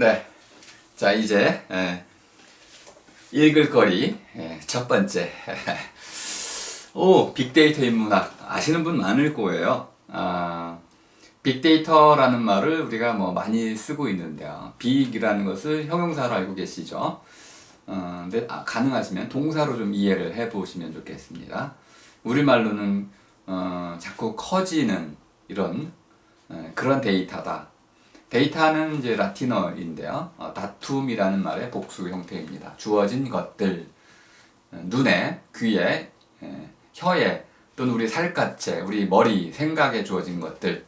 네. 자, 이제 읽을 거리 첫 번째. 빅데이터 인문학 아시는 분 많을 거예요. 빅데이터라는 말을 우리가 많이 쓰고 있는데요. 빅이라는 것을 형용사로 알고 계시죠? 근데 가능하시면 동사로 좀 이해를 해보시면 좋겠습니다. 우리말로는 자꾸 커지는 이런 그런 데이터다. 데이터는 이제 라틴어인데요. 다툼이라는 말의 복수 형태입니다. 주어진 것들, 눈에, 귀에, 혀에, 또는 우리 살갗에, 우리 머리, 생각에 주어진 것들,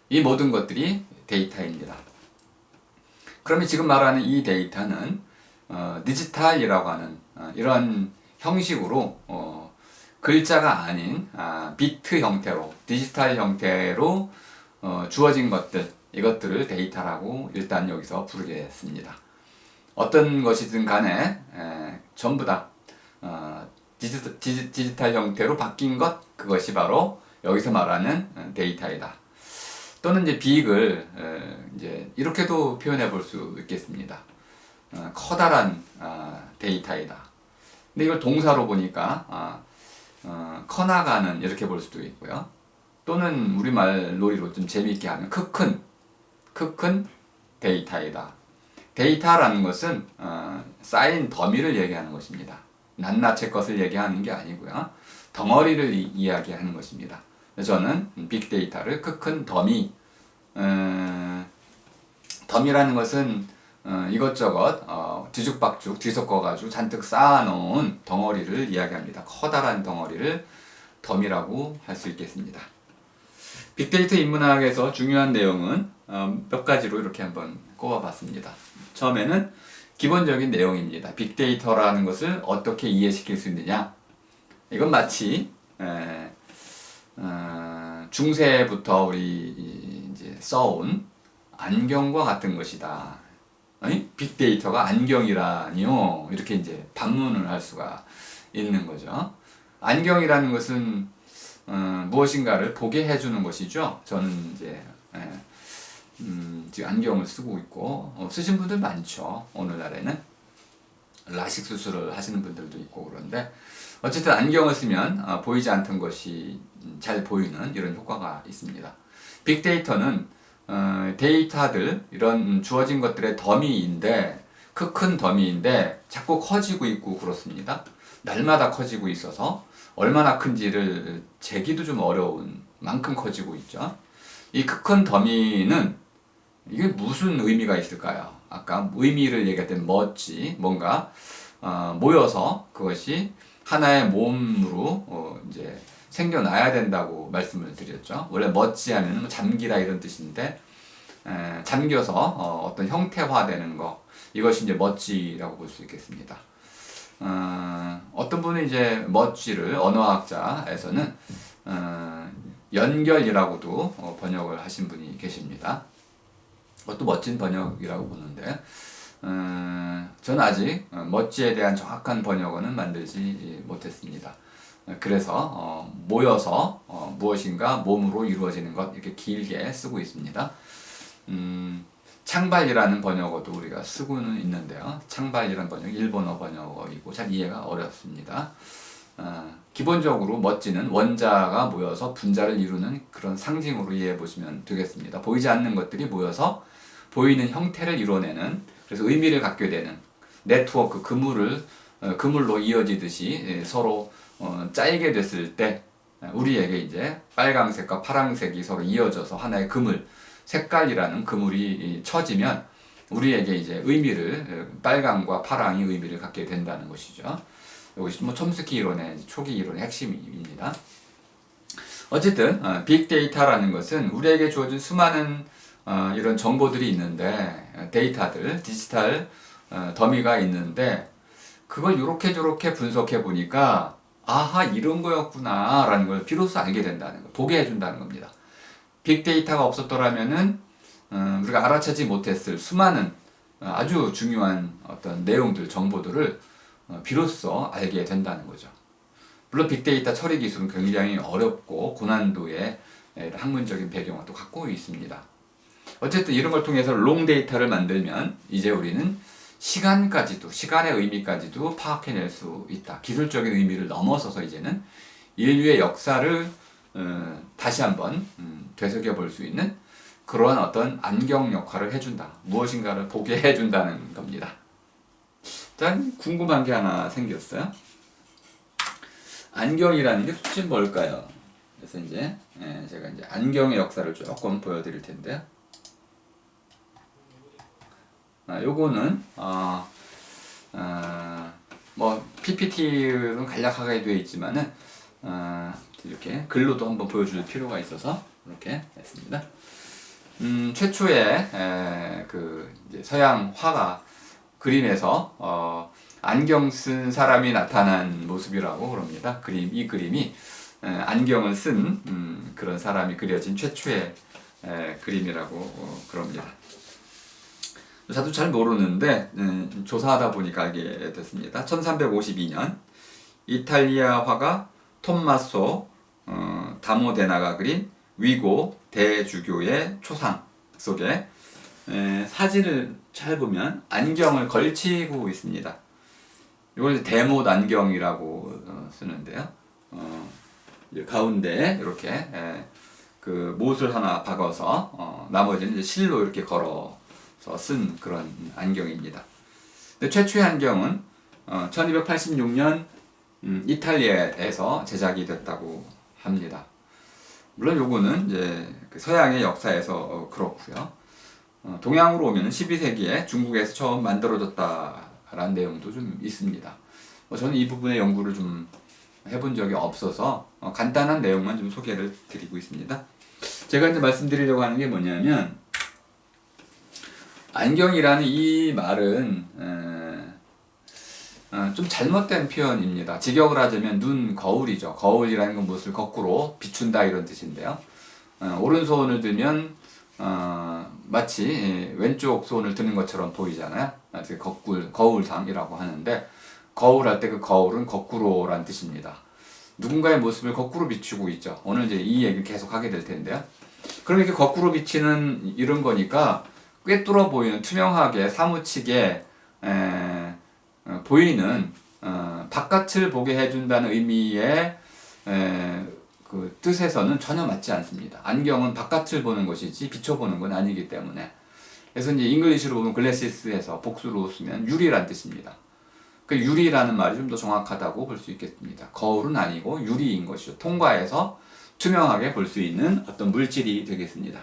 이 모든 것들이 데이터입니다. 그러면 지금 말하는 이 데이터는 디지털이라고 하는 이런 형식으로 글자가 아닌 비트 형태로, 디지털 형태로 주어진 것들, 이것들을 데이터라고 일단 여기서 부르겠습니다. 어떤 것이든 간에 전부 다 디지털 형태로 바뀐 것, 그것이 바로 여기서 말하는 데이터이다. 또는 이제 빅을 이제 이렇게도 표현해 볼 수 있겠습니다. 커다란 데이터이다. 근데 이걸 동사로 보니까 커나가는 이렇게 볼 수도 있고요. 또는 우리말 놀이로 좀 재미있게 하면 크큰 데이터이다. 데이터라는 것은 쌓인 더미를 얘기하는 것입니다. 낱낱의 것을 얘기하는 게 아니고요. 덩어리를 이야기하는 것입니다. 저는 빅데이터를 크큰 더미, 더미라는 것은 이것저것 뒤죽박죽 뒤섞어가지고 잔뜩 쌓아놓은 덩어리를 이야기합니다. 커다란 덩어리를 더미라고 할 수 있겠습니다. 빅데이터 인문학에서 중요한 내용은 몇 가지로 이렇게 한번 꼽아봤습니다. 처음에는 기본적인 내용입니다. 빅데이터라는 것을 어떻게 이해시킬 수 있느냐. 이건 마치 중세부터 우리 이제 써온 안경과 같은 것이다. 아니? 빅데이터가 안경이라니요. 이렇게 이제 반문을 할 수가 있는 거죠. 안경이라는 것은 무엇인가를 보게 해주는 것이죠. 저는 이제 지금 안경을 쓰고 있고 쓰신 분들 많죠. 오늘날에는 라식 수술을 하시는 분들도 있고 그런데 어쨌든 안경을 쓰면 보이지 않던 것이 잘 보이는 이런 효과가 있습니다. 빅데이터는 데이터들, 이런 주어진 것들의 더미인데, 큰 더미인데 자꾸 커지고 있고 그렇습니다. 날마다 커지고 있어서 얼마나 큰지를 재기도 좀 어려운 만큼 커지고 있죠. 이 큰 더미는 이게 무슨 의미가 있을까요? 아까 의미를 얘기할 때 멋지, 뭔가 모여서 그것이 하나의 몸으로 이제 생겨나야 된다고 말씀을 드렸죠. 원래 멋지 하면 잠기다 이런 뜻인데 잠겨서 어떤 형태화되는 거, 이것이 이제 멋지라고 볼 수 있겠습니다. 어떤 분은 이제 멋지를 언어학자에서는 연결이라고도 번역을 하신 분이 계십니다. 그것도 멋진 번역이라고 보는데 저는 아직 멋지에 대한 정확한 번역어는 만들지 못했습니다. 그래서 모여서 무엇인가 몸으로 이루어지는 것, 이렇게 길게 쓰고 있습니다. 창발이라는 번역어도 우리가 쓰고는 있는데요. 창발이라는 번역, 일본어 번역어이고 잘 이해가 어렵습니다. 기본적으로 멋지는 원자가 모여서 분자를 이루는 그런 상징으로 이해해 보시면 되겠습니다. 보이지 않는 것들이 모여서 보이는 형태를 이뤄내는, 그래서 의미를 갖게 되는 네트워크, 그물로 이어지듯이 서로 짜이게 됐을 때 우리에게 이제 빨강색과 파랑색이 서로 이어져서 하나의 그물, 색깔이라는 그물이 쳐지면 우리에게 이제 의미를, 빨강과 파랑이 의미를 갖게 된다는 것이죠. 이것이 촘스키 이론의 초기 이론의 핵심입니다. 어쨌든 빅데이터라는 것은 우리에게 주어진 수많은 이런 정보들이 있는데, 데이터들, 디지털 더미가 있는데, 그걸 요렇게 저렇게 분석해 보니까 아하, 이런 거였구나 라는 걸 비로소 알게 된다는 거, 보게 해준다는 겁니다. 빅데이터가 없었더라면은 우리가 알아채지 못했을 수많은 아주 중요한 어떤 내용들, 정보들을 비로소 알게 된다는 거죠. 물론 빅데이터 처리 기술은 굉장히 어렵고 고난도의 학문적인 배경을 또 갖고 있습니다. 어쨌든 이런 걸 통해서 롱 데이터를 만들면 이제 우리는 시간까지도, 시간의 의미까지도 파악해낼 수 있다. 기술적인 의미를 넘어서서 이제는 인류의 역사를 다시 한번 되새겨 볼 수 있는 그러한 어떤 안경 역할을 해준다. 무엇인가를 보게 해준다는 겁니다. 일단 궁금한 게 하나 생겼어요. 안경이라는 게 도대체 뭘까요? 그래서 이제 제가 이제 안경의 역사를 조금 보여드릴 텐데요. 요거는 뭐 PPT는 간략하게 되어 있지만은 이렇게 글로도 한번 보여줄 필요가 있어서 이렇게 했습니다. 최초의 그 이제 서양 화가 그림에서 안경 쓴 사람이 나타난 모습이라고 그럽니다. 이 그림이 안경을 쓴 그런 사람이 그려진 최초의 그림이라고 그럽니다. 저도 잘 모르는데 조사하다 보니까 알게 됐습니다. 1352년 이탈리아 화가 톰마소 다모데나가 그린 위고 대주교의 초상 속에 사진을 잘 보면 안경을 걸치고 있습니다. 이걸 대못 안경이라고 쓰는데요. 가운데에 이렇게 그 못을 하나 박아서 나머지는 이제 실로 이렇게 걸어서 쓴 그런 안경입니다. 근데 최초의 안경은 1286년 이탈리아에서 제작이 됐다고 합니다. 물론 요거는 이제 그 서양의 역사에서 그렇고요. 동양으로 오면 12세기에 중국에서 처음 만들어졌다라는 내용도 좀 있습니다. 저는 이 부분의 연구를 좀 해본 적이 없어서 간단한 내용만 좀 소개를 드리고 있습니다. 제가 이제 말씀드리려고 하는 게 뭐냐면 안경이라는 이 말은 좀 잘못된 표현입니다. 직역을 하자면 눈 거울이죠. 거울이라는 건 무엇을 거꾸로 비춘다 이런 뜻인데요. 오른손을 들면 마치 왼쪽 손을 드는 것처럼 보이잖아요. 거울상이라고 하는데 거울할 때 그 거울은 거꾸로란 뜻입니다. 누군가의 모습을 거꾸로 비추고 있죠. 오늘 이제 이 얘기를 계속 하게 될 텐데요. 그럼 이렇게 거꾸로 비치는 이런 거니까 꿰뚫어 보이는 투명하게 사무치게 보이는 바깥을 보게 해준다는 의미의 그 뜻에서는 전혀 맞지 않습니다. 안경은 바깥을 보는 것이지 비춰보는 건 아니기 때문에. 그래서 이제 잉글리시로 보면 글래시스에서 복수로 쓰면 유리란 뜻입니다. 그 유리라는 말이 좀 더 정확하다고 볼 수 있겠습니다. 거울은 아니고 유리인 것이죠. 통과해서 투명하게 볼 수 있는 어떤 물질이 되겠습니다.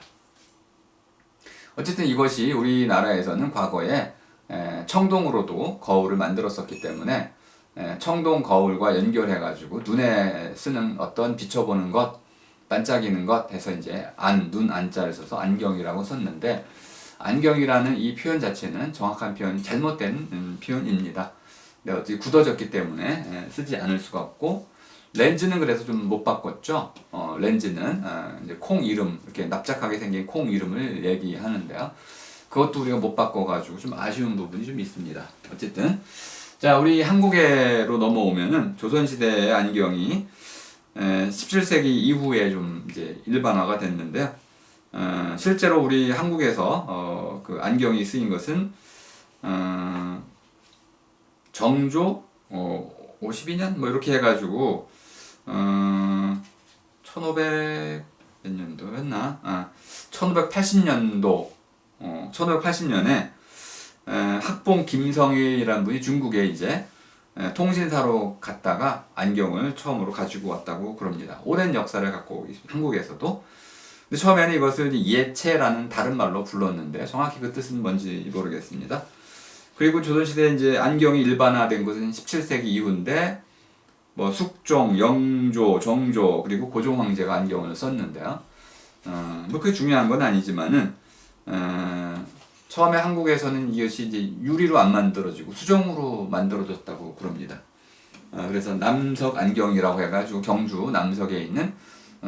어쨌든 이것이 우리나라에서는 과거에 청동으로도 거울을 만들었었기 때문에 청동 거울과 연결해가지고 눈에 쓰는 어떤 비춰보는 것, 반짝이는 것 해서 이제 눈 안자를 써서 안경이라고 썼는데 안경이라는 이 표현 자체는 정확한 표현, 잘못된 표현입니다. 근데 어떻게 굳어졌기 때문에 쓰지 않을 수가 없고 렌즈는 그래서 좀 못 바꿨죠. 렌즈는 이제 콩 이름 이렇게 납작하게 생긴 콩 이름을 얘기하는데요. 그것도 우리가 못 바꿔가지고 좀 아쉬운 부분이 좀 있습니다. 어쨌든 자 우리 한국에로 넘어오면은 조선시대의 안경이 17세기 이후에 좀 이제 일반화가 됐는데요. 실제로 우리 한국에서 그 안경이 쓰인 것은 정조 52년 뭐 이렇게 해가지고 1500 몇 년도였나? 1580년도 1580년에 학봉 김성일이라는 분이 중국에 이제 통신사로 갔다가 안경을 처음으로 가지고 왔다고 그럽니다. 오랜 역사를 갖고 한국에서도. 근데 처음에는 이것을 예체라는 다른 말로 불렀는데 정확히 그 뜻은 뭔지 모르겠습니다. 그리고 조선시대에 이제 안경이 일반화된 것은 17세기 이후인데 뭐 숙종, 영조, 정조 그리고 고종 황제가 안경을 썼는데요. 뭐 그게 중요한 건 아니지만은 처음에 한국에서는 이것이 이제 유리로 안 만들어지고 수정으로 만들어졌다고 그럽니다. 그래서 남석 안경이라고 해가지고 경주 남석에 있는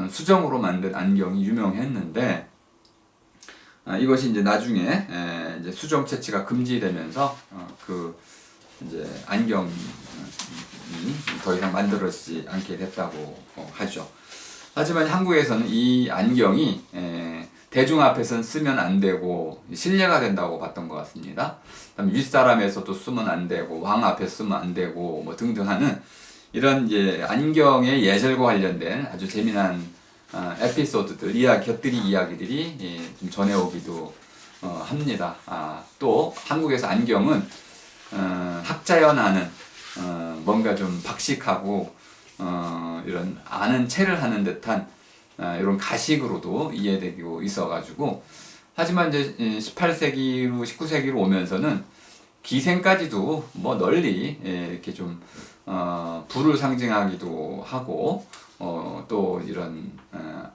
수정으로 만든 안경이 유명했는데 이것이 이제 나중에 이제 수정 채취가 금지되면서 그 이제 안경이 더 이상 만들어지지 않게 됐다고 하죠. 하지만 한국에서는 이 안경이 대중 앞에서는 쓰면 안 되고 실례가 된다고 봤던 것 같습니다. 그다음에 윗사람에서도 쓰면 안 되고 왕 앞에 쓰면 안 되고 뭐 등등 하는 이런 이제 안경의 예절과 관련된 아주 재미난 에피소드들, 곁들이 이야기들이 좀 전해오기도 합니다. 또 한국에서 안경은 학자연하는 뭔가 좀 박식하고 이런 아는 체를 하는 듯한 이런 가식으로도 이해되고 있어가지고 하지만 이제 18세기로 19세기로 오면서는 기생까지도 뭐 널리 이렇게 좀 부를 상징하기도 하고 또 이런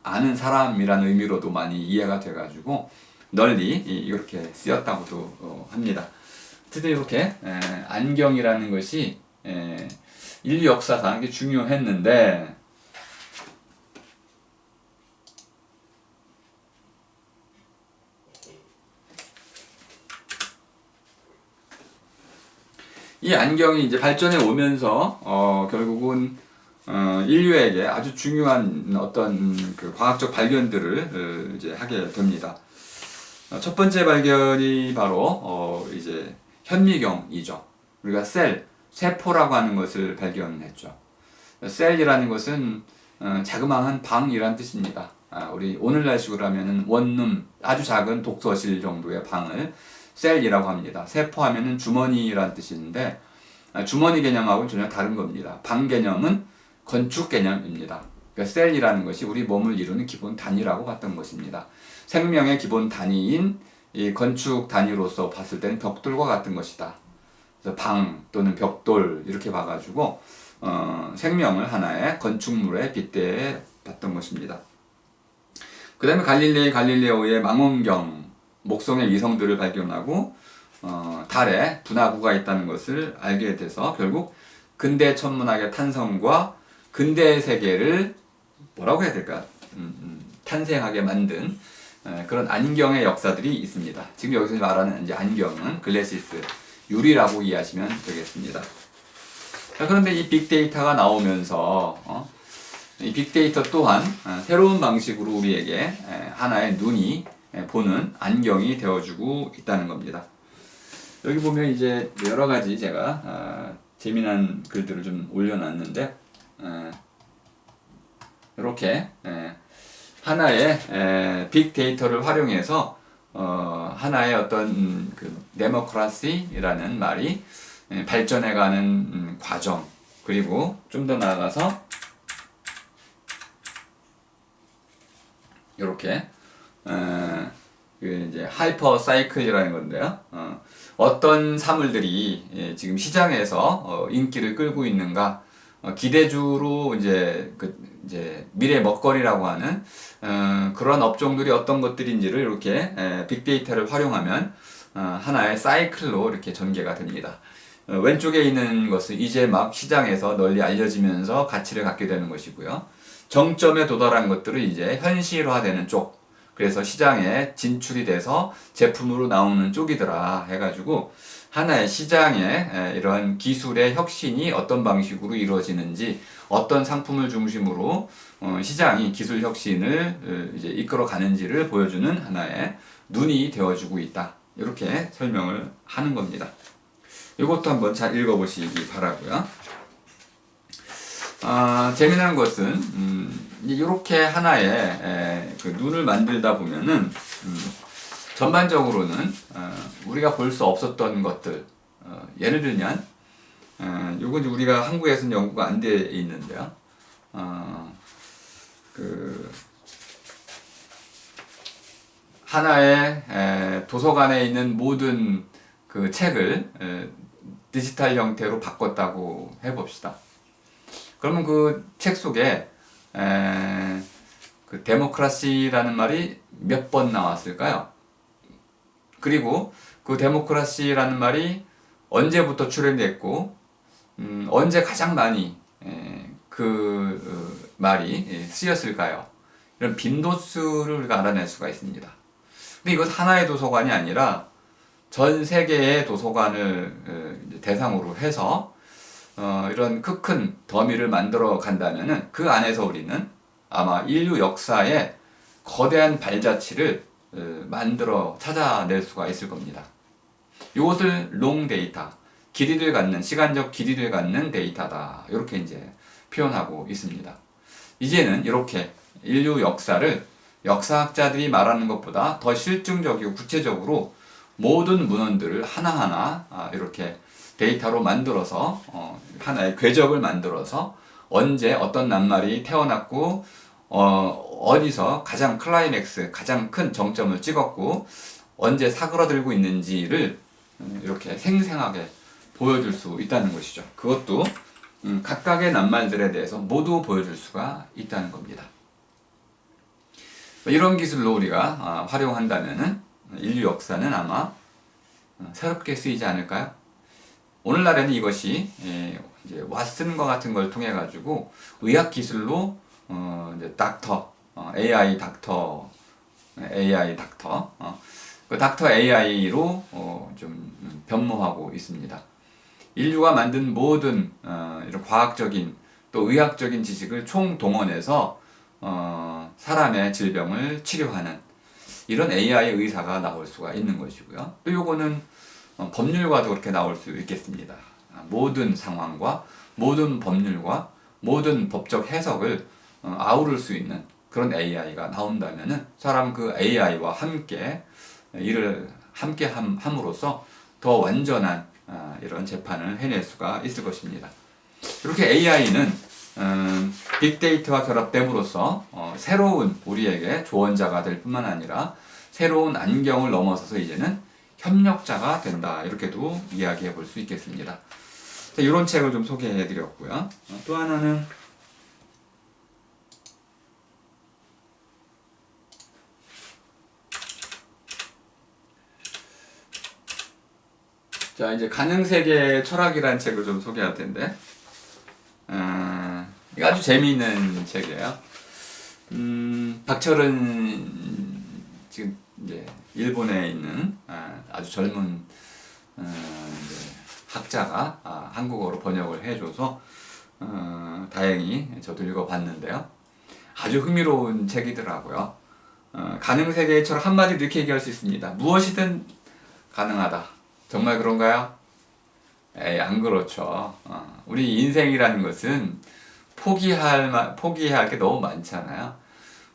아는 사람이라는 의미로도 많이 이해가 돼가지고 널리 이렇게 쓰였다고도 합니다. 어쨌든 이렇게 안경이라는 것이 인류 역사상 중요했는데 이 안경이 이제 발전해 오면서 결국은 인류에게 아주 중요한 어떤 그 과학적 발견들을 이제 하게 됩니다. 첫 번째 발견이 바로 이제 현미경이죠. 우리가 세포라고 하는 것을 발견했죠. 셀이라는 것은 자그마한 방이란 뜻입니다. 우리 오늘날식으로 하면은 원룸, 아주 작은 독서실 정도의 방을 셀이라고 합니다. 세포하면은 주머니란 뜻인데 주머니 개념하고는 전혀 다른 겁니다. 방 개념은 건축 개념입니다. 그러니까 셀이라는 것이 우리 몸을 이루는 기본 단위라고 봤던 것입니다. 생명의 기본 단위인 이 건축 단위로서 봤을 때는 벽돌과 같은 것이다. 그래서 방 또는 벽돌 이렇게 봐가지고 생명을 하나의 건축물에 빗대어 봤던 것입니다. 그 다음에 갈릴레오의 망원경, 목성의 위성들을 발견하고 달에 분화구가 있다는 것을 알게 돼서 결국 근대 천문학의 탄생과 근대의 세계를 뭐라고 해야 될까? 탄생하게 만든 그런 안경의 역사들이 있습니다. 지금 여기서 말하는 이제 안경은 글래시스, 유리라고 이해하시면 되겠습니다. 자, 그런데 이 빅데이터가 나오면서 이 빅데이터 또한 새로운 방식으로 우리에게 하나의 눈이 보는 안경이 되어주고 있다는 겁니다. 여기 보면 이제 여러 가지 제가 재미난 글들을 좀 올려놨는데 이렇게 하나의 빅데이터를 활용해서 하나의 어떤 그 데모크라시라는 말이 발전해가는 과정, 그리고 좀 더 나아가서 이렇게 이제 하이퍼 사이클이라는 건데요. 어떤 사물들이 지금 시장에서 인기를 끌고 있는가, 기대주로 이제 미래 먹거리라고 하는 그런 업종들이 어떤 것들인지를 이렇게 빅데이터를 활용하면 하나의 사이클로 이렇게 전개가 됩니다. 왼쪽에 있는 것은 이제 막 시장에서 널리 알려지면서 가치를 갖게 되는 것이고요. 정점에 도달한 것들은 이제 현실화되는 쪽, 그래서 시장에 진출이 돼서 제품으로 나오는 쪽이더라 해가지고 하나의 시장에 이런 기술의 혁신이 어떤 방식으로 이루어지는지, 어떤 상품을 중심으로 시장이 기술 혁신을 이제 이끌어 가는지를 보여주는 하나의 눈이 되어주고 있다, 이렇게 설명을 하는 겁니다. 이것도 한번 잘 읽어보시기 바라고요. 재미난 것은 이렇게 하나의 그 눈을 만들다 보면은 전반적으로는 우리가 볼 수 없었던 것들, 예를 들면 요건 이제 우리가 한국에서는 연구가 안 돼 있는데요. 그 하나의 도서관에 있는 모든 그 책을 디지털 형태로 바꿨다고 해봅시다. 그러면 그 책 속에 그 데모크라시라는 말이 몇 번 나왔을까요? 그리고 그 데모크라시라는 말이 언제부터 출현됐고 언제 가장 많이 그 말이 쓰였을까요? 이런 빈도수를 우리가 알아낼 수가 있습니다. 근데 이것 하나의 도서관이 아니라 전 세계의 도서관을 대상으로 해서 이런 큰 더미를 만들어 간다면은 그 안에서 우리는 아마 인류 역사의 거대한 발자취를 만들어 찾아낼 수가 있을 겁니다. 이것을 롱 데이터, 길이를 갖는, 시간적 길이를 갖는 데이터다. 이렇게 이제 표현하고 있습니다. 이제는 이렇게 인류 역사를 역사학자들이 말하는 것보다 더 실증적이고 구체적으로 모든 문헌들을 하나하나 이렇게 데이터로 만들어서 하나의 궤적을 만들어서 언제 어떤 낱말이 태어났고 어디서 가장 클라이맥스, 가장 큰 정점을 찍었고 언제 사그러들고 있는지를 이렇게 생생하게 보여줄 수 있다는 것이죠. 그것도 각각의 낱말들에 대해서 모두 보여줄 수가 있다는 겁니다. 이런 기술로 우리가 활용한다면은 인류 역사는 아마 새롭게 쓰이지 않을까요? 오늘날에는 이것이 이제 왓슨과 같은 걸 통해 가지고 의학 기술로 이제 AI 닥터, 그 닥터 AI로 좀 변모하고 있습니다. 인류가 만든 모든 이런 과학적인 또 의학적인 지식을 총동원해서 사람의 질병을 치료하는 이런 AI 의사가 나올 수가 있는 것이고요. 또 요거는 법률과도 그렇게 나올 수 있겠습니다. 모든 상황과 모든 법률과 모든 법적 해석을 아우를 수 있는 그런 AI가 나온다면은 사람 그 AI와 함께 일을 함께 함으로써 더 완전한 이런 재판을 해낼 수가 있을 것입니다. 이렇게 AI는 빅데이터와 결합됨으로써 새로운 우리에게 조언자가 될 뿐만 아니라 새로운 안경을 넘어서서 이제는 협력자가 된다. 이렇게도 이야기해 볼 수 있겠습니다. 이런 책을 좀 소개해 드렸고요. 또 하나는 자, 이제 가능세계 철학이라는 책을 좀 소개할 텐데, 이거 아주 재미있는 책이에요. 박철은 지금 이제 일본에 있는 아주 젊은 이제 학자가 한국어로 번역을 해줘서 다행히 저도 읽어봤는데요. 아주 흥미로운 책이더라고요. 가능세계의 철학 한마디로 이렇게 얘기할 수 있습니다. 무엇이든 가능하다. 정말 그런가요? 에이, 안 그렇죠. 우리 인생이라는 것은 포기할 게 너무 많잖아요.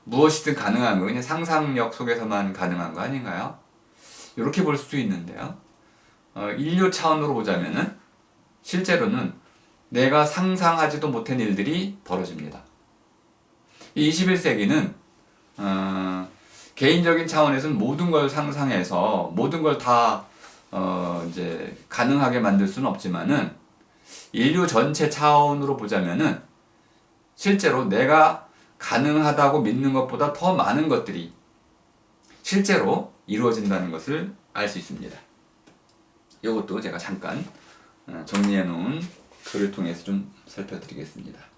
무엇이든 가능한 거, 그냥 상상력 속에서만 가능한 거 아닌가요? 이렇게 볼 수도 있는데요. 인류 차원으로 보자면은, 실제로는 내가 상상하지도 못한 일들이 벌어집니다. 이 21세기는, 개인적인 차원에서는 모든 걸 상상해서, 모든 걸 다 이제 가능하게 만들 수는 없지만은 인류 전체 차원으로 보자면은 실제로 내가 가능하다고 믿는 것보다 더 많은 것들이 실제로 이루어진다는 것을 알 수 있습니다. 이것도 제가 잠깐 정리해 놓은 글을 통해서 좀 살펴드리겠습니다.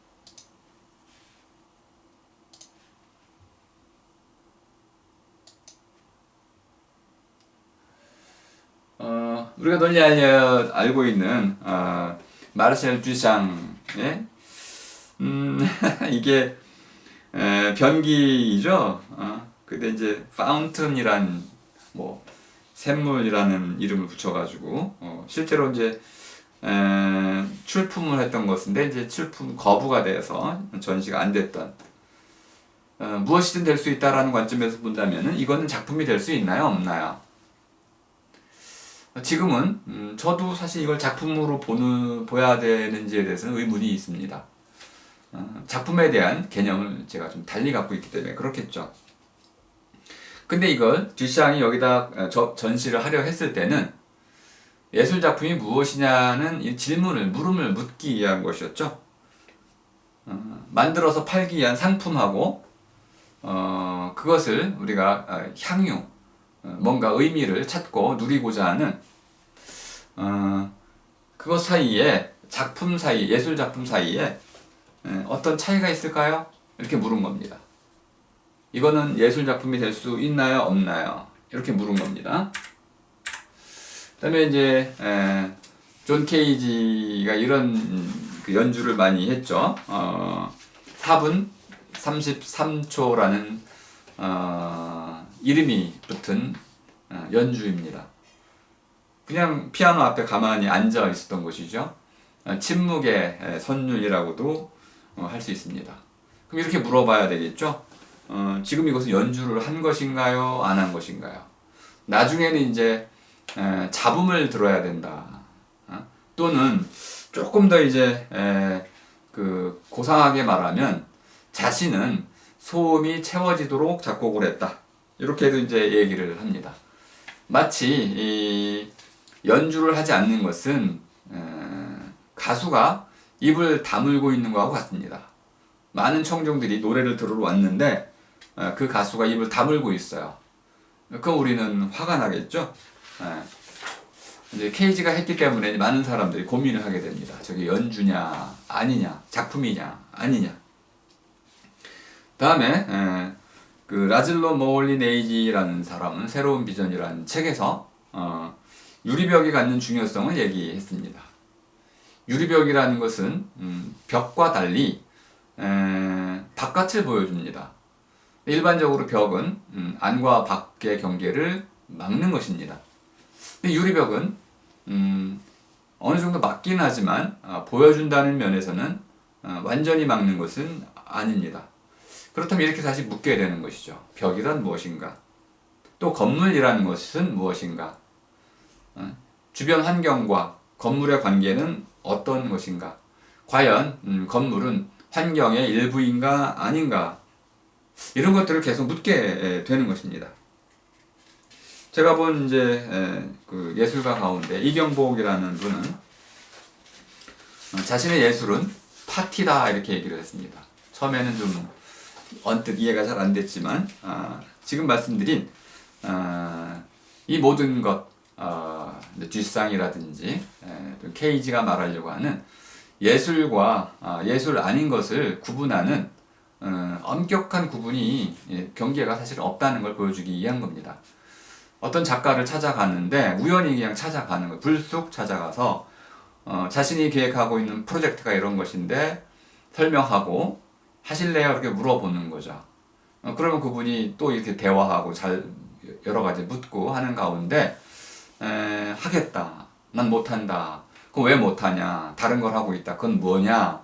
우리가 널리 알고 있는 마르셀 듀샹의 이게 변기이죠. 근데 이제 파운튼이란 뭐 샘물이라는 이름을 붙여가지고 실제로 이제 출품을 했던 것인데 이제 출품 거부가 돼서 전시가 안 됐던 무엇이든 될 수 있다라는 관점에서 본다면은 이거는 작품이 될 수 있나요, 없나요? 지금은 저도 사실 이걸 작품으로 보야 되는지에 대해서는 의문이 있습니다. 작품에 대한 개념을 제가 좀 달리 갖고 있기 때문에 그렇겠죠. 근데 이걸 듀샹이 여기다 전시를 하려 했을 때는 예술작품이 무엇이냐는 이 물음을 묻기 위한 것이었죠. 만들어서 팔기 위한 상품하고 그것을 우리가 향유, 뭔가 의미를 찾고 누리고자 하는 그것 사이에 예술 작품 사이에 어떤 차이가 있을까요? 이렇게 물은 겁니다. 이거는 예술 작품이 될 수 있나요? 없나요? 이렇게 물은 겁니다. 그 다음에 이제 존 케이지가 이런 그 연주를 많이 했죠. 4분 33초라는 이름이 붙은 연주입니다. 그냥 피아노 앞에 가만히 앉아 있었던 것이죠. 침묵의 선율이라고도 할 수 있습니다. 그럼 이렇게 물어봐야 되겠죠. 지금 이것은 연주를 한 것인가요? 안 한 것인가요? 나중에는 이제 잡음을 들어야 된다. 또는 조금 더 이제 그 고상하게 말하면 자신은 소음이 채워지도록 작곡을 했다. 이렇게도 이제 얘기를 합니다. 마치 이 연주를 하지 않는 것은 가수가 입을 다물고 있는 것하고 같습니다. 많은 청중들이 노래를 들으러 왔는데 그 가수가 입을 다물고 있어요. 그럼 우리는 화가 나겠죠? 이제 케이지가 했기 때문에 많은 사람들이 고민을 하게 됩니다. 저게 연주냐 아니냐, 작품이냐 아니냐. 다음에 그 라즐로 모홀리네이지라는 사람은 새로운 비전이라는 책에서 유리벽이 갖는 중요성을 얘기했습니다. 유리벽이라는 것은 벽과 달리 바깥을 보여줍니다. 일반적으로 벽은 안과 밖의 경계를 막는 것입니다. 근데 유리벽은 어느 정도 막긴 하지만 보여준다는 면에서는 완전히 막는 것은 아닙니다. 그렇다면 이렇게 다시 묻게 되는 것이죠. 벽이란 무엇인가? 또 건물이라는 것은 무엇인가? 주변 환경과 건물의 관계는 어떤 것인가? 과연 건물은 환경의 일부인가 아닌가? 이런 것들을 계속 묻게 되는 것입니다. 제가 본 이제 그 예술가 가운데 이경복이라는 분은 자신의 예술은 파티다 이렇게 얘기를 했습니다. 처음에는 좀 언뜻 이해가 잘 안 됐지만 지금 말씀드린 이 모든 것 뒷상이라든지 케이지가 말하려고 하는 예술과 예술 아닌 것을 구분하는 엄격한 구분이 경계가 사실 없다는 걸 보여주기 위한 겁니다. 어떤 작가를 찾아갔는데 우연히 그냥 찾아가는 거예요. 불쑥 찾아가서 자신이 계획하고 있는 프로젝트가 이런 것인데 설명하고 하실래요? 이렇게 물어보는 거죠. 그러면 그분이 또 이렇게 대화하고 잘 여러 가지 묻고 하는 가운데 하겠다. 난 못한다. 그럼 왜 못하냐? 다른 걸 하고 있다. 그건 뭐냐?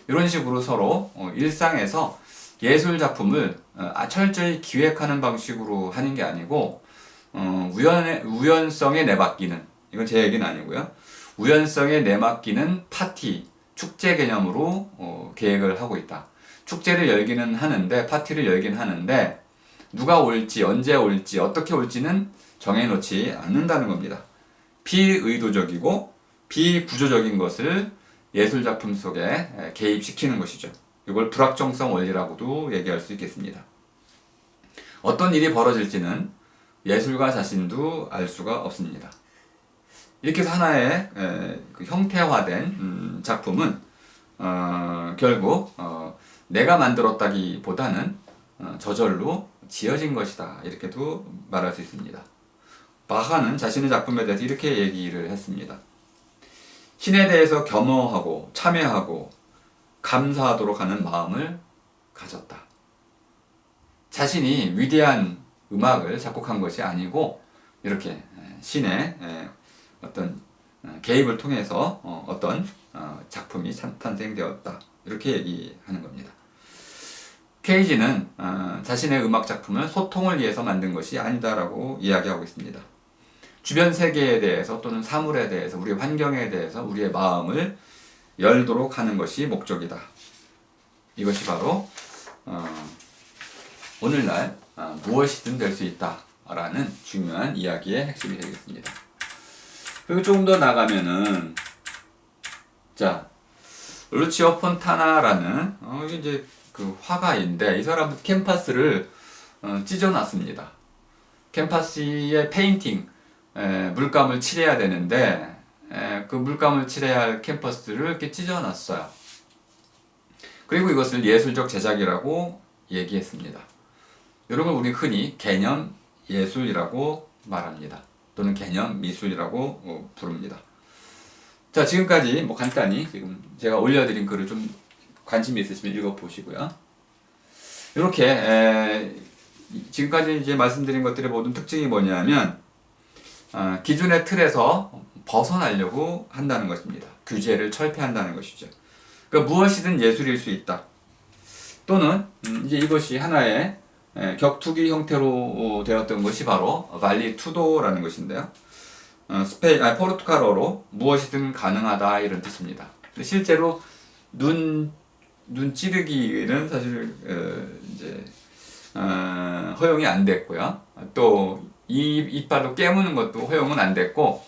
이런 식으로 서로 일상에서 예술 작품을 철저히 기획하는 방식으로 하는 게 아니고 우연성에 내맡기는, 이건 제 얘기는 아니고요. 우연성에 내맡기는 파티, 축제 개념으로 계획을 하고 있다. 축제를 열기는 하는데, 파티를 열긴 하는데 누가 올지, 언제 올지, 어떻게 올지는 정해놓지 않는다는 겁니다. 비의도적이고 비구조적인 것을 예술작품 속에 개입시키는 것이죠. 이걸 불확정성 원리라고도 얘기할 수 있겠습니다. 어떤 일이 벌어질지는 예술가 자신도 알 수가 없습니다. 이렇게 해서 하나의 그 형태화된 작품은 결국 내가 만들었다기보다는 저절로 지어진 것이다. 이렇게도 말할 수 있습니다. 바하는 자신의 작품에 대해서 이렇게 얘기를 했습니다. 신에 대해서 겸허하고 참여하고 감사하도록 하는 마음을 가졌다. 자신이 위대한 음악을 작곡한 것이 아니고 이렇게 신의 어떤 개입을 통해서 어떤 작품이 탄생되었다. 이렇게 얘기하는 겁니다. 케이지는 자신의 음악 작품을 소통을 위해서 만든 것이 아니다라고 이야기하고 있습니다. 주변 세계에 대해서 또는 사물에 대해서 우리의 환경에 대해서 우리의 마음을 열도록 하는 것이 목적이다. 이것이 바로 오늘날 무엇이든 될 수 있다라는 중요한 이야기의 핵심이 되겠습니다. 그리고 조금 더 나가면은 자 루치오 폰타나라는 이제 그 화가인데 이 사람은 캔파스를 찢어놨습니다. 캔파스에 페인팅 물감을 칠해야 되는데 그 물감을 칠해야 할 캔버스를 이렇게 찢어놨어요. 그리고 이것을 예술적 제작이라고 얘기했습니다. 이런 걸 우리 흔히 개념 예술이라고 말합니다. 또는 개념 미술이라고 부릅니다. 자, 지금까지 뭐 간단히 지금 제가 올려드린 글을 좀 관심이 있으시면 읽어보시고요. 이렇게 지금까지 이제 말씀드린 것들의 모든 특징이 뭐냐면 기존의 틀에서 벗어나려고 한다는 것입니다. 규제를 철폐한다는 것이죠. 그러니까 무엇이든 예술일 수 있다. 또는 이제 이것이 하나의 격투기 형태로 되었던 것이 바로 발리 투도라는 것인데요. 포르투갈어로 무엇이든 가능하다 이런 뜻입니다. 실제로 눈 찌르기는 사실 이제 허용이 안 됐고요. 또 이빨로 깨무는 것도 허용은 안 됐고,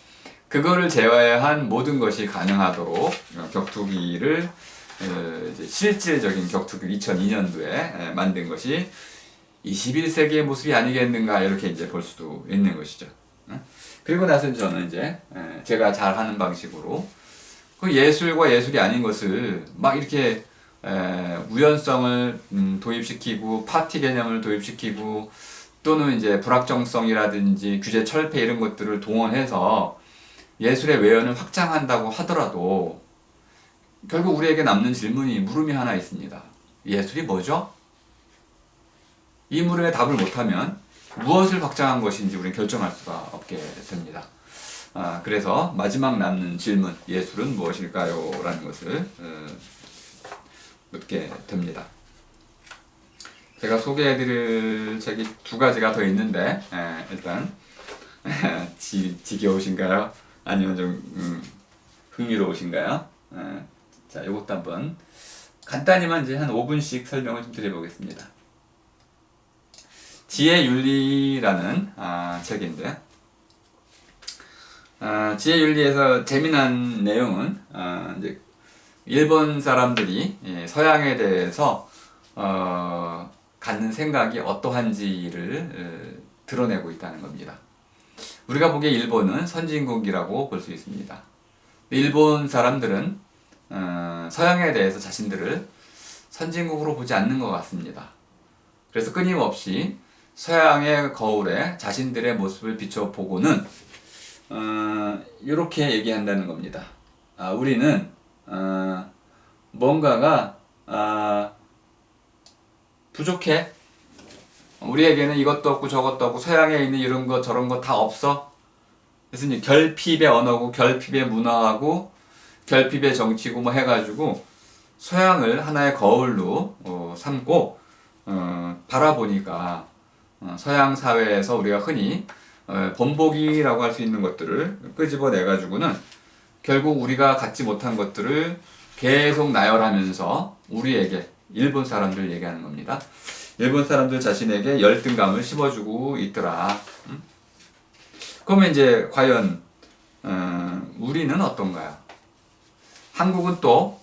그거를 제외한 모든 것이 가능하도록 격투기를 이제 실질적인 격투기 2002년도에 만든 것이 21세기의 모습이 아니겠는가 이렇게 이제 볼 수도 있는 것이죠. 그리고 나서 저는 이제 제가 잘하는 방식으로 그 예술과 예술이 아닌 것을 막 이렇게 우연성을 도입시키고 파티 개념을 도입시키고 또는 이제 불확정성이라든지 규제 철폐 이런 것들을 동원해서 예술의 외연을 확장한다고 하더라도 결국 우리에게 남는 질문이 물음이 하나 있습니다. 예술이 뭐죠? 이 물음에 답을 못하면 무엇을 확장한 것인지 우리는 결정할 수가 없게 됩니다. 그래서 마지막 남는 질문, 예술은 무엇일까요? 라는 것을 묻게 됩니다. 제가 소개해드릴 책이 두 가지가 더 있는데 일단 지겨우신가요? 아니면 좀 흥미로우신가요? 자, 이것도 한번 간단히만 이제 한 5분씩 설명을 좀 드려보겠습니다. 지혜 윤리라는 책인데, 지혜 윤리에서 재미난 내용은 이제 일본 사람들이 서양에 대해서 갖는 생각이 어떠한지를 드러내고 있다는 겁니다. 우리가 보기에 일본은 선진국이라고 볼 수 있습니다. 일본 사람들은 서양에 대해서 자신들을 선진국으로 보지 않는 것 같습니다. 그래서 끊임없이 서양의 거울에 자신들의 모습을 비춰보고는 이렇게 얘기한다는 겁니다. 우리는 뭔가가 부족해. 우리에게는 이것도 없고 저것도 없고 서양에 있는 이런 거 저런 거 다 없어. 그래서 이제 결핍의 언어고 결핍의 문화하고 결핍의 정치고 뭐 해가지고 서양을 하나의 거울로 삼고 바라보니까 서양 사회에서 우리가 흔히 본보기라고 할 수 있는 것들을 끄집어내가지고는 결국 우리가 갖지 못한 것들을 계속 나열하면서 우리에게 일본 사람들 얘기하는 겁니다. 일본 사람들 자신에게 열등감을 심어주고 있더라. 그러면 이제 과연 우리는 어떤가요? 한국은 또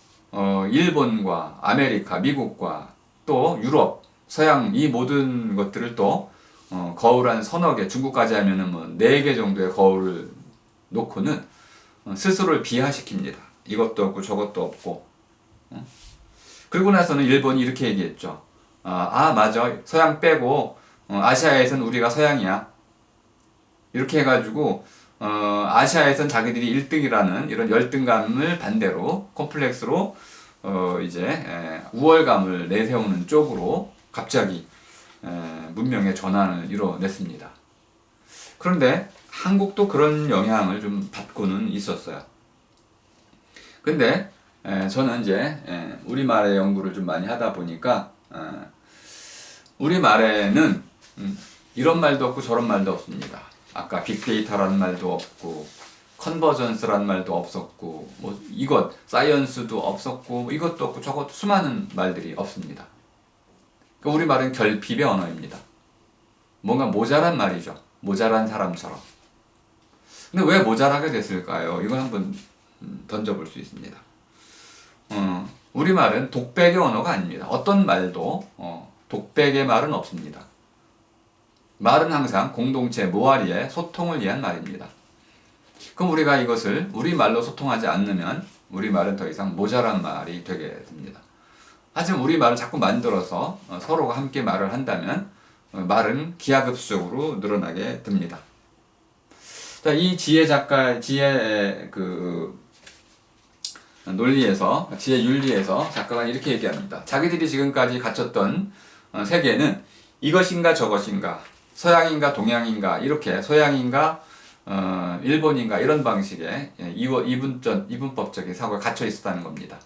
일본과 아메리카, 미국과 또 유럽, 서양 이 모든 것들을 또 거울 한 서너 개, 중국까지 하면은 뭐 4개 정도의 거울을 놓고는 스스로를 비하시킵니다. 이것도 없고 저것도 없고. 그리고 나서는 일본이 이렇게 얘기했죠. 맞아. 서양 빼고 아시아에선 우리가 서양이야. 이렇게 해가지고 아시아에선 자기들이 1등이라는 이런 열등감을 반대로 콤플렉스로 이제 우월감을 내세우는 쪽으로 갑자기 문명의 전환을 이뤄냈습니다. 그런데 한국도 그런 영향을 좀 받고는 있었어요. 근데 저는 이제 우리말의 연구를 좀 많이 하다 보니까 우리말에는 이런 말도 없고 저런 말도 없습니다. 아까 빅데이터라는 말도 없고 컨버전스라는 말도 없었고 뭐 이것 사이언스도 없었고 이것도 없고 저것도 수많은 말들이 없습니다. 그러니까 우리말은 결핍의 언어입니다. 뭔가 모자란 말이죠. 모자란 사람처럼. 근데 왜 모자라게 됐을까요? 이걸 한번 던져볼 수 있습니다. 우리말은 독백의 언어가 아닙니다. 어떤 말도 독백의 말은 없습니다. 말은 항상 공동체 모아리의 소통을 위한 말입니다. 그럼 우리가 이것을 우리말로 소통하지 않으면 우리말은 더 이상 모자란 말이 되게 됩니다. 하지만 우리말을 자꾸 만들어서 서로가 함께 말을 한다면 말은 기하급수적으로 늘어나게 됩니다. 자, 이 지혜 논리에서, 지혜 윤리에서 작가가 이렇게 얘기합니다. 자기들이 지금까지 갖췄던 세계는 이것인가 저것인가, 서양인가 동양인가, 이렇게 서양인가 일본인가 이런 방식의 이분법적인 사고가 갇혀 있었다는 겁니다.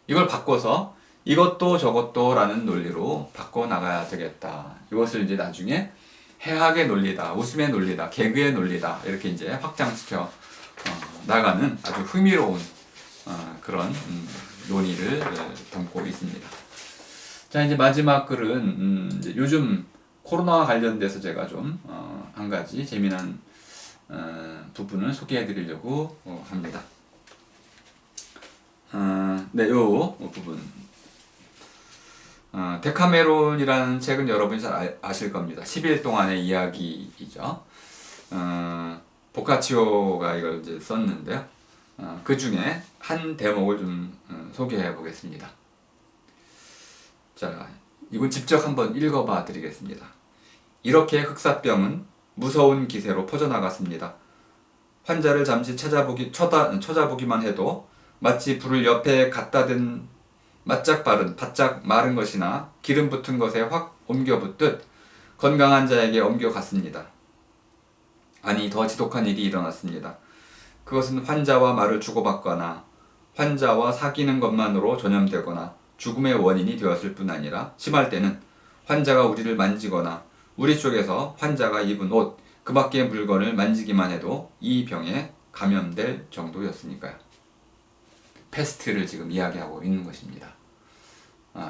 이걸 바꿔서 이것도 저것도 라는 논리로 바꿔 나가야 되겠다. 이것을 이제 나중에 해학의 논리다, 웃음의 논리다, 개그의 논리다, 이렇게 이제 확장시켜 나가는 아주 흥미로운 그런 논의를 담고 있습니다. 자, 이제 마지막 글은 이제 요즘 코로나와 관련돼서 제가 좀 한 가지 재미난 부분을 소개해 드리려고 합니다. 네, 요 부분. 데카메론이라는 책은 여러분이 잘 아실 겁니다. 10일 동안의 이야기이죠. 보카치오가 이걸 이제 썼는데요. 그 중에 한 대목을 좀 소개해 보겠습니다. 자, 이건 직접 한번 읽어봐 드리겠습니다. 이렇게 흑사병은 무서운 기세로 퍼져나갔습니다. 환자를 잠시 쳐다보기만 해도 마치 불을 옆에 갖다 댄 바짝 마른 것이나 기름 붙은 것에 확 옮겨 붙듯 건강한 자에게 옮겨갔습니다. 아니, 더 지독한 일이 일어났습니다. 그것은 환자와 말을 주고받거나 환자와 사귀는 것만으로 전염되거나 죽음의 원인이 되었을 뿐 아니라 심할 때는 환자가 우리를 만지거나 우리 쪽에서 환자가 입은 옷, 그 밖의 물건을 만지기만 해도 이 병에 감염될 정도였으니까요. 패스트를 지금 이야기하고 있는 것입니다.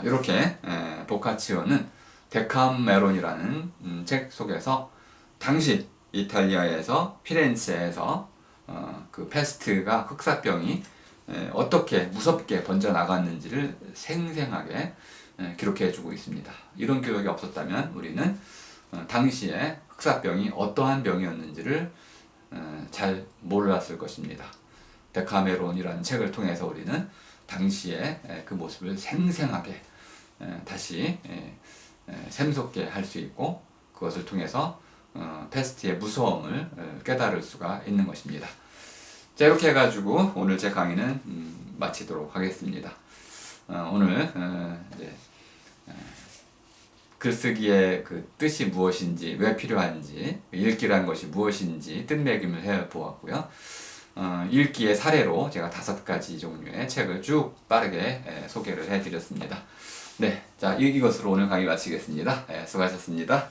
이렇게 보카치오는 데카메론이라는 책 속에서 당시 이탈리아에서 피렌체에서 그 패스트가 흑사병이 어떻게 무섭게 번져나갔는지를 생생하게 기록해주고 있습니다. 이런 교육이 없었다면 우리는 당시에 흑사병이 어떠한 병이었는지를 잘 몰랐을 것입니다. 데카메론이라는 책을 통해서 우리는 당시에 그 모습을 생생하게 다시 샘솟게 할 수 있고 그것을 통해서 패스트의 무서움을 깨달을 수가 있는 것입니다. 자, 이렇게 해가지고 오늘 제 강의는 마치도록 하겠습니다. 오늘 이제 글쓰기의 그 뜻이 무엇인지, 왜 필요한지, 읽기란 것이 무엇인지 뜻매김을 해보았고요. 읽기의 사례로 제가 5가지 종류의 책을 쭉 빠르게 소개를 해드렸습니다. 네, 자, 이것으로 오늘 강의 마치겠습니다. 수고하셨습니다.